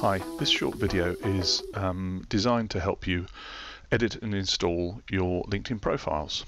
Hi, this short video is designed to help you edit and install your LinkedIn profiles.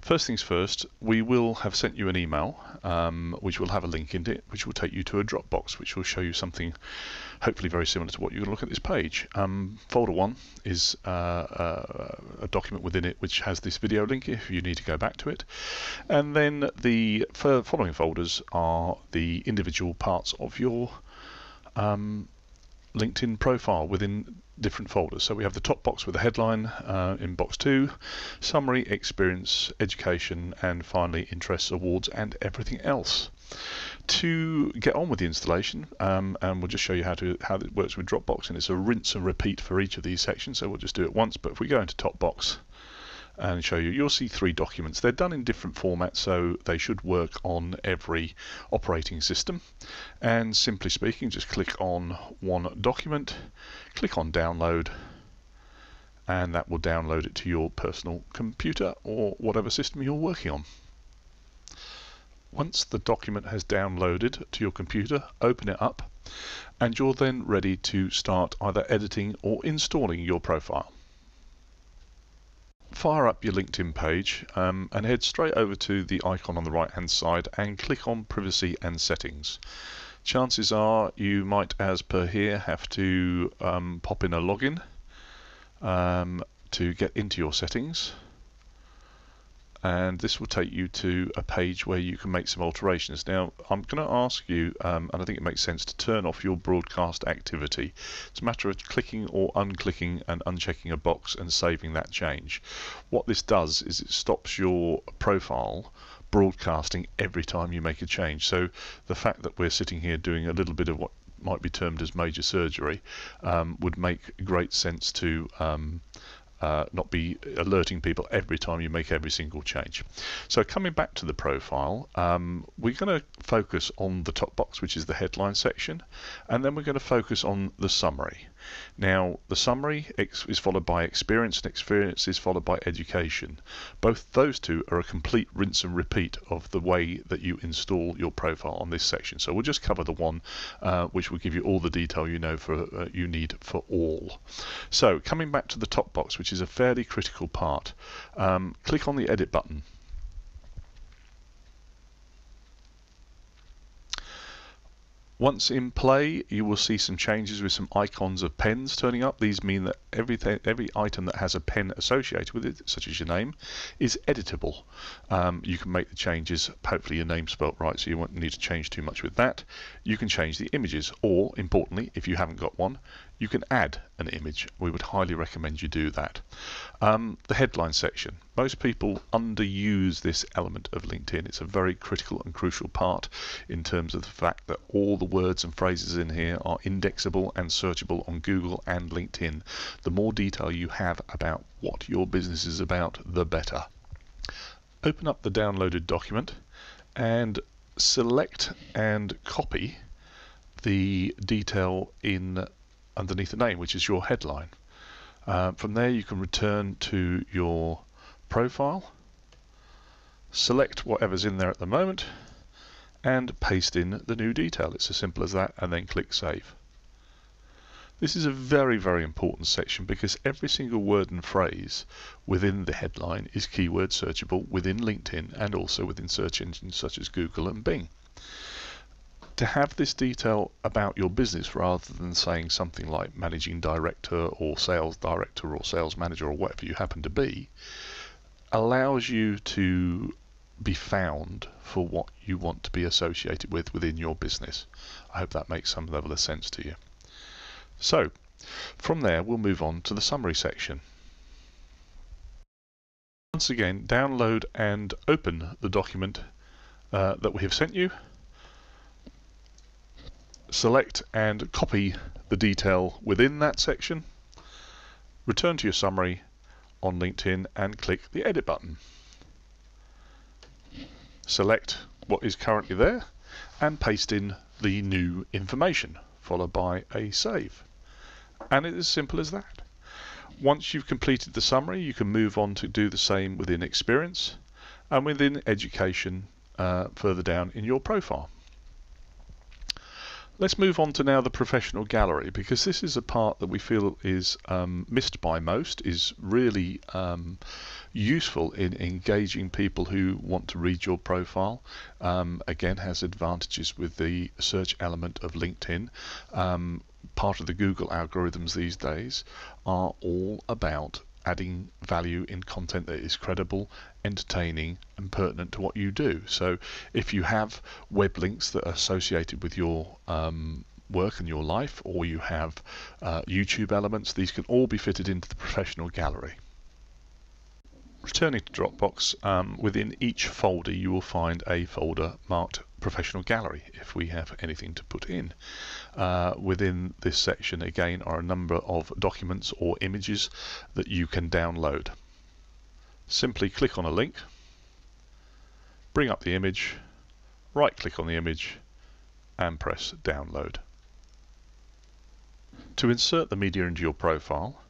First things first, we will have sent you an email which will have a link in it, which will take you to a Dropbox, which will show you something hopefully very similar to what you're going to look at this page. Folder 1 is a document within it which has this video link if you need to go back to it. And then the following folders are the individual parts of your LinkedIn profile within different folders. So we have the top box with the headline in box 2, summary, experience, education, and finally interests, awards, and everything else. To get on with the installation, and we'll just show you how it works with Dropbox, and it's a rinse and repeat for each of these sections, so we'll just do it once. But if we go into top box and show you, you'll see 3 documents. They're done in different formats, so they should work on every operating system. And simply speaking, just click on one document, click on download, and that will download it to your personal computer or whatever system you're working on. Once the document has downloaded to your computer, open it up, and you're then ready to start either editing or installing your profile. Fire up your LinkedIn page and head straight over to the icon on the right hand side and click on privacy and settings. Chances are you might, as per here, have to pop in a login to get into your settings, and this will take you to a page where you can make some alterations. Now I'm going to ask you, and I think it makes sense, to turn off your broadcast activity. It's a matter of clicking or unclicking and unchecking a box and saving that change. What this does is it stops your profile broadcasting every time you make a change. So the fact that we're sitting here doing a little bit of what might be termed as major surgery would make great sense to not be alerting people every time you make every single change. So coming back to the profile, we're going to focus on the top box, which is the headline section, and then we're going to focus on the summary. Now the summary is followed by experience, and experience is followed by education. Both those two are a complete rinse and repeat of the way that you install your profile on this section. So we'll just cover the one which will give you all the detail you need for all. So coming back to the top box, which is a fairly critical part, click on the edit button. Once in play, you will see some changes with some icons of pens turning up. These mean that every item that has a pen associated with it, such as your name, is editable. You can make the changes, hopefully your name's spelt right, so you won't need to change too much with that. You can change the images, or importantly, if you haven't got one, you can add an image. We would highly recommend you do that. The headline section. Most people underuse this element of LinkedIn. It's a very critical and crucial part in terms of the fact that all the words and phrases in here are indexable and searchable on Google and LinkedIn. The more detail you have about what your business is about, the better. Open up the downloaded document and select and copy the detail underneath the name, which is your headline. From there you can return to your profile, select whatever's in there at the moment, and paste in the new detail. It's as simple as that, and then click Save. This is a very, very important section because every single word and phrase within the headline is keyword searchable within LinkedIn and also within search engines such as Google and Bing. To have this detail about your business rather than saying something like managing director or sales manager or whatever you happen to be, allows you to be found for what you want to be associated with within your business. I hope that makes some level of sense to you. So from there we'll move on to the summary section. Once again, download and open the document that we have sent you. Select and copy the detail within that section, return to your summary on LinkedIn and click the edit button. Select what is currently there and paste in the new information, followed by a save. And it is as simple as that. Once you've completed the summary, you can move on to do the same within experience and within education further down in your profile. Let's move on to now the professional gallery, because this is a part that we feel is missed by most, is really useful in engaging people who want to read your profile. Again, has advantages with the search element of LinkedIn. Part of the Google algorithms these days are all about adding value in content that is credible, entertaining and pertinent to what you do. So if you have web links that are associated with your work and your life, or you have YouTube elements, these can all be fitted into the professional gallery. Returning to Dropbox, within each folder you will find a folder marked Professional Gallery if we have anything to put in. Within this section again are a number of documents or images that you can download. Simply click on a link, bring up the image, right click on the image and press download. To insert the media into your profile,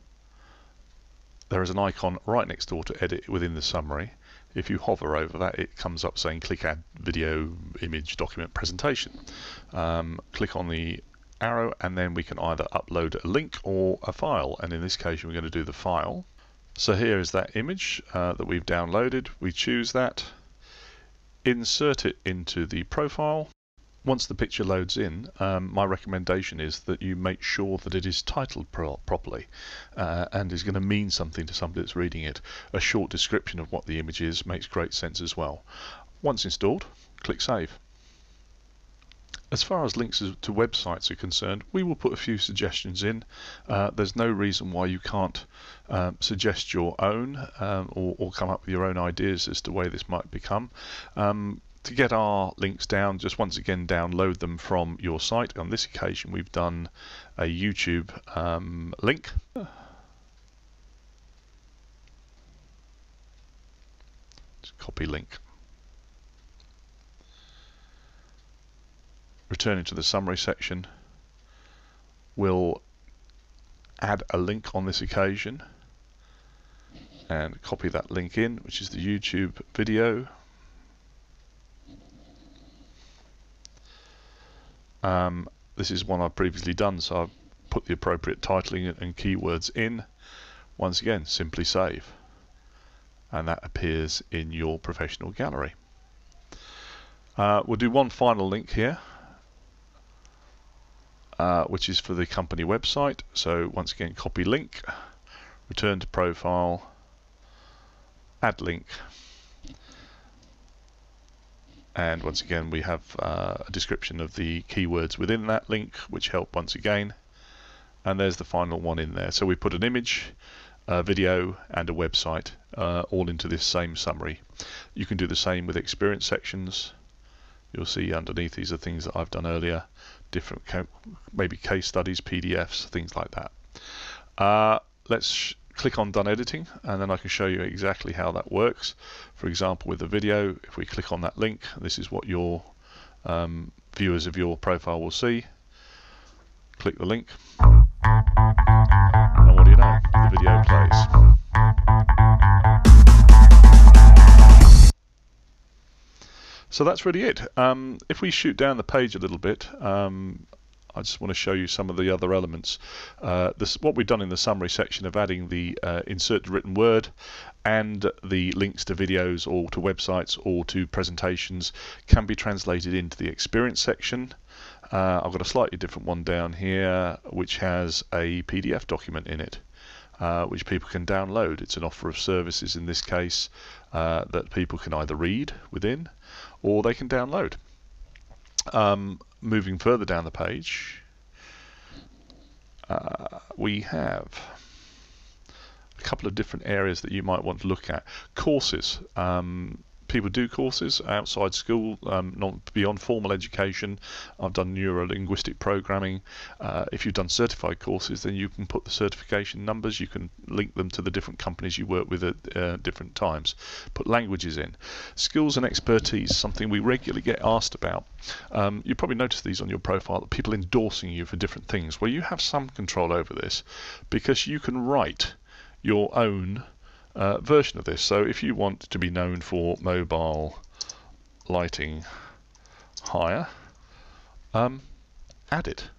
there is an icon right next door to edit within the summary. If you hover over that, it comes up saying click add video, image, document, presentation. Click on the arrow and then we can either upload a link or a file, and in this case we're going to do the file. So here is that image that we've downloaded. We choose that, insert it into the profile. Once the picture loads in, my recommendation is that you make sure that it is titled properly and is going to mean something to somebody that's reading it. A short description of what the image is makes great sense as well. Once installed, click Save. As far as links to websites are concerned, we will put a few suggestions in. There's no reason why you can't suggest your own or come up with your own ideas as to the way this might become. To get our links down, just once again download them from your site. On this occasion we've done a YouTube link. Just copy link. Returning to the summary section, we'll add a link on this occasion and copy that link in, which is the YouTube video. This is one I've previously done, so I've put the appropriate titling and keywords in. Once again, simply save, and that appears in your professional gallery. We'll do one final link here, which is for the company website. So once again, copy link, return to profile, add link. And once again we have a description of the keywords within that link, which help once again. And there's the final one in there. So we put an image, a video and a website all into this same summary. You can do the same with experience sections. You'll see underneath these are things that I've done earlier, different maybe case studies, PDFs, things like that. Let's click on Done Editing, and then I can show you exactly how that works. For example, with the video, if we click on that link, this is what your viewers of your profile will see. Click the link, and what do you know? The video plays. So that's really it. If we shoot down the page a little bit, I just want to show you some of the other elements. What we've done in the summary section of adding the inserted written word and the links to videos or to websites or to presentations can be translated into the experience section. I've got a slightly different one down here which has a PDF document in it, which people can download. It's an offer of services in this case that people can either read within or they can download. Moving further down the page, we have a couple of different areas that you might want to look at. Courses. People do courses outside school, not beyond formal education. I've done neuro-linguistic programming. If you've done certified courses, then you can put the certification numbers, you can link them to the different companies you work with at different times. Put languages in. Skills and expertise, something we regularly get asked about. You probably notice these on your profile, that people endorsing you for different things. Well, you have some control over this because you can write your own version of this. So if you want to be known for mobile lighting hire, add it.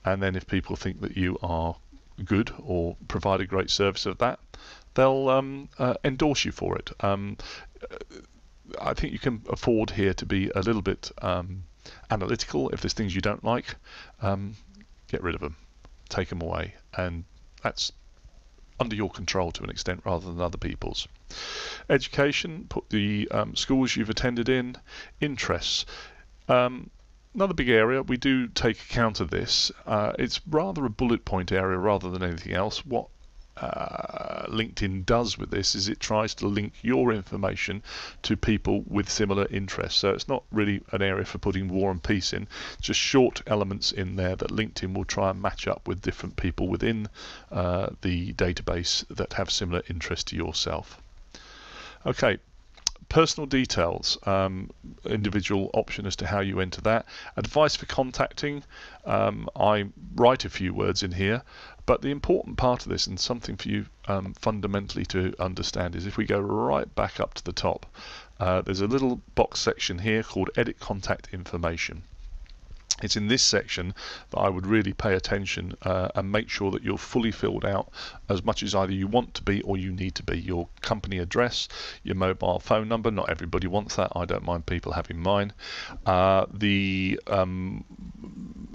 And then if people think that you are good or provide a great service of that, they'll endorse you for it. I think you can afford here to be a little bit analytical. If there's things you don't like, get rid of them, take them away, and that's under your control to an extent rather than other people's. Education, put the schools you've attended in. Interests. Another big area, we do take account of this. It's rather a bullet point area rather than anything else. What LinkedIn does with this is it tries to link your information to people with similar interests. So it's not really an area for putting war and peace in, just short elements in there that LinkedIn will try and match up with different people within the database that have similar interest to yourself. Okay. Personal details, individual option as to how you enter that. Advice for contacting, I write a few words in here, but the important part of this, and something for you fundamentally to understand, is if we go right back up to the top, there's a little box section here called Edit Contact Information. It's in this section that I would really pay attention and make sure that you're fully filled out as much as either you want to be or you need to be. Your company address, your mobile phone number, not everybody wants that, I don't mind people having mine. The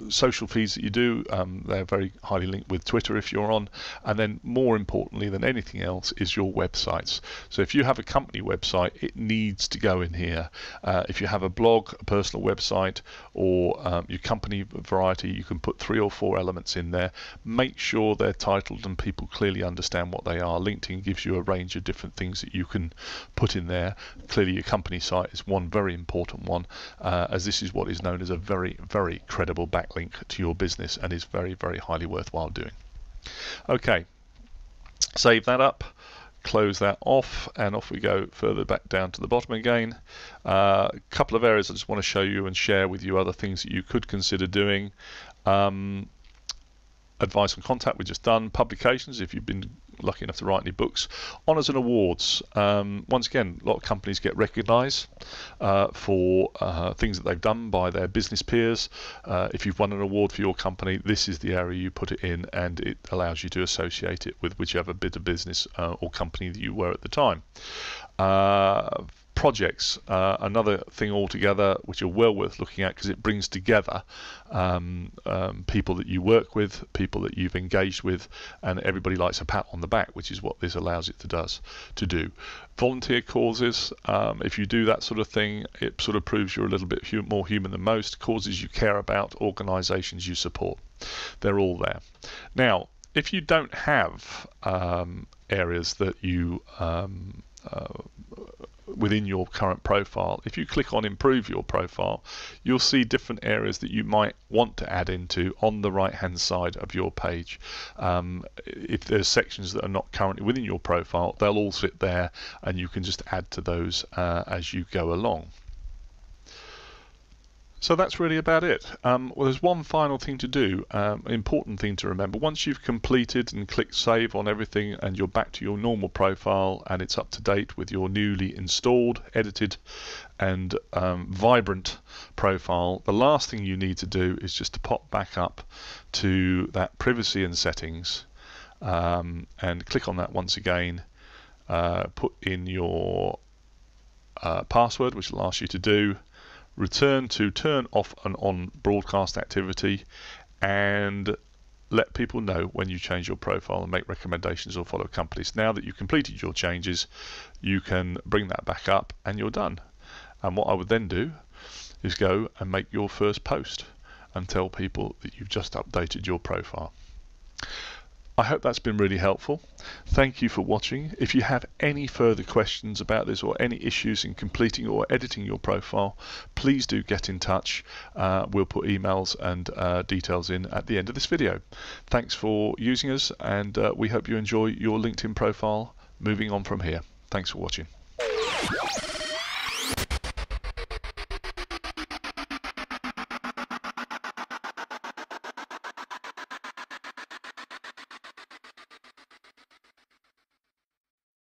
social feeds that you do, they're very highly linked with Twitter if you're on, and then more importantly than anything else is your websites. So if you have a company website, it needs to go in here. If you have a blog, a personal website, or your company variety, you can put 3 or 4 elements in there. Make sure they're titled and people clearly understand what they are. LinkedIn gives you a range of different things that you can put in there. Clearly your company site is one very important one, as this is what is known as a very, very credible backlink to your business and is very, very highly worthwhile doing. Okay, save that up. Close that off, and off we go further back down to the bottom again. A couple of areas I just want to show you and share with you, other things that you could consider doing. Advice and contact we've just done. Publications, if you've been lucky enough to write any books. Honours and awards. Once again, a lot of companies get recognised for things that they've done by their business peers. If you've won an award for your company, this is the area you put it in, and it allows you to associate it with whichever bit of business or company that you were at the time. Projects, another thing altogether which are well worth looking at because it brings together people that you work with, people that you've engaged with, and everybody likes a pat on the back, which is what this allows it to do. Volunteer causes, if you do that sort of thing, it sort of proves you're a little bit more human than most. Causes you care about, organisations you support, they're all there. Now, if you don't have areas that you within your current profile, if you click on improve your profile, you'll see different areas that you might want to add into on the right hand side of your page. If there's sections that are not currently within your profile, they'll all sit there and you can just add to those as you go along. So that's really about it. Well, there's one final thing to do, important thing to remember. Once you've completed and clicked save on everything and you're back to your normal profile and it's up to date with your newly installed, edited and vibrant profile, the last thing you need to do is just to pop back up to that privacy and settings and click on that once again, put in your password, which will ask you to do, return to turn off and on broadcast activity, and let people know when you change your profile and make recommendations or follow companies. Now that you've completed your changes, you can bring that back up and you're done. And what I would then do is go and make your first post and tell people that you've just updated your profile. I hope that's been really helpful. Thank you for watching. If you have any further questions about this or any issues in completing or editing your profile, please do get in touch. We'll put emails and details in at the end of this video. Thanks for using us, and we hope you enjoy your LinkedIn profile moving on from here. Thanks for watching.